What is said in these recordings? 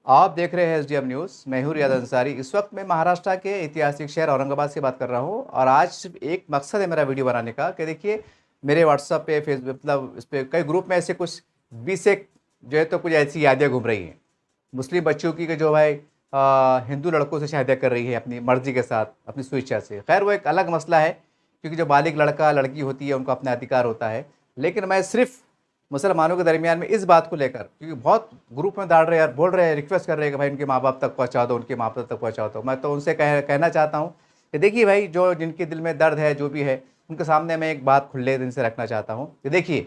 आप देख रहे हैं एसडीएम न्यूज़। मैं हूं रियाद अंसारी। इस वक्त मैं महाराष्ट्र के ऐतिहासिक शहर औरंगाबाद से बात कर रहा हूं और आज सिर्फ एक मकसद है मेरा वीडियो बनाने का कि देखिए मेरे व्हाट्सएप पे फेसबुक मतलब इस पे कई ग्रुप में ऐसे कुछ 20 एक जो है तो कुछ ऐसी यादें घूम रही हैं मुस्लिम बच्चों की कि जो भाई हिंदू लड़कों से शादियाँ कर रही है अपनी मर्जी के साथ, अपनी स्वेच्छा से। खैर वो एक अलग मसला है क्योंकि जो बालिग लड़का लड़की होती है उनको अपना अधिकार होता है। लेकिन मैं सिर्फ मुसलमानों के दरमियान में इस बात को लेकर, क्योंकि बहुत ग्रुप में डाल रहे हैं, बोल रहे हैं, रिक्वेस्ट कर रहे हैं कि भाई उनके माँ बाप तक पहुँचा दो, उनके माँ बाप तक पहुँचा दो। मैं तो उनसे कहना चाहता हूँ कि देखिए भाई, जो जिनके दिल में दर्द है, जो भी है, उनके सामने मैं एक बात खुले दिल से रखना चाहता हूँ कि देखिए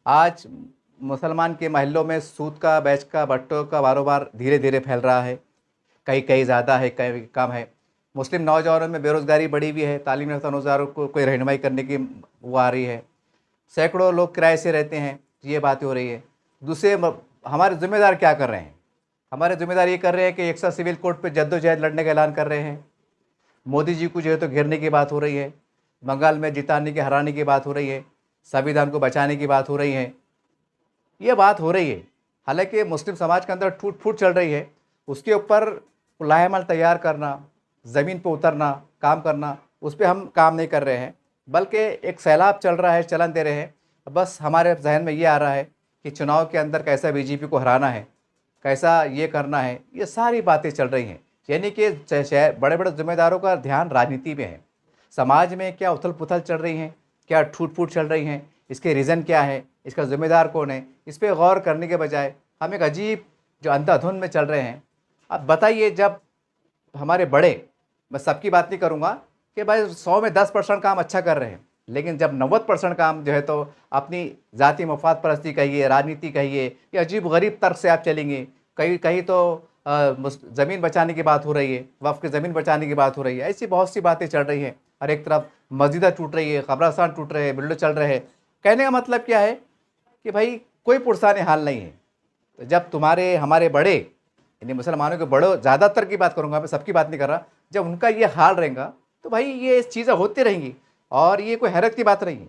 आज मुसलमान के महल्लों में सूद का, बैच का, बट्टों का कारोबार धीरे धीरे फैल रहा है। कहीं कहीं ज़्यादा है, कहीं कम है। मुस्लिम नौजवानों में बेरोज़गारी बढ़ी हुई है। तालीम याफ्ता नौजवानों को कोई रहनुमाई करने की वो आ रही है। सैकड़ों लोग किराए से रहते हैं, ये बात हो रही है। दूसरे हमारे ज़िम्मेदार क्या कर रहे हैं? हमारे ज़िम्मेदार ये कर रहे हैं कि एक साथ सिविल कोर्ट पे जद्दोजहद लड़ने का ऐलान कर रहे हैं। मोदी जी को जो है तो घेरने की बात हो रही है। बंगाल में जिताने की, हराने की बात हो रही है। संविधान को बचाने की बात हो रही है। ये बात हो रही है। हालांकि मुस्लिम समाज के अंदर टूट फूट चल रही है। उसके ऊपर लाहेमल तैयार करना, ज़मीन पर उतरना, काम करना, उस पर हम काम नहीं कर रहे हैं। बल्कि एक सैलाब चल रहा है, चलन दे रहे हैं। बस हमारे जहन में ये आ रहा है कि चुनाव के अंदर कैसा बीजेपी को हराना है, कैसा ये करना है, ये सारी बातें चल रही हैं। यानी कि शहर बड़े बड़े जिम्मेदारों का ध्यान राजनीति में है। समाज में क्या उथल पुथल चल रही हैं, क्या टूट फूट चल रही हैं, इसके रीज़न क्या है, इसका ज़िम्मेदार कौन है, इस पर गौर करने के बजाय हम एक अजीब जो अंधाधुंध में चल रहे हैं। अब बताइए, जब हमारे बड़े, मैं सबकी बात नहीं करूँगा कि भाई 100 में 10% काम अच्छा कर रहे हैं, लेकिन जब 90% काम जो है तो अपनी ज़ाती मफाद परस्ती कहिए, राजनीति कहिए, या अजीब गरीब तर्क से आप चलेंगे। कहीं कहीं तो ज़मीन बचाने की बात हो रही है, वक्फ की ज़मीन बचाने की बात हो रही है। ऐसी बहुत सी बातें चल रही हैं। और एक तरफ मस्जिदें टूट रही है, कब्रिस्तान टूट रहे हैं, बिल्डर चल रहे हैं। कहने का मतलब क्या है कि भाई कोई पुरसाने हाल नहीं है। तो जब तुम्हारे हमारे बड़े, यानी मुसलमानों के बड़ों, ज़्यादातर की बात करूँगा मैं, सबकी बात नहीं कर रहा, जब उनका ये हाल रहेगा तो भाई ये चीज़ें होती रहेंगी और ये कोई हैरत की बात नहीं है।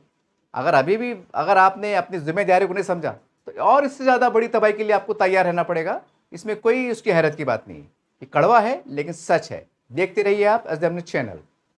अगर अभी भी अगर आपने अपनी जिम्मेदारी को नहीं समझा तो और इससे ज़्यादा बड़ी तबाही के लिए आपको तैयार रहना पड़ेगा। इसमें कोई उसकी हैरत की बात नहीं है। ये कड़वा है लेकिन सच है। देखते रहिए आप एसडीएम न्यूज़ चैनल।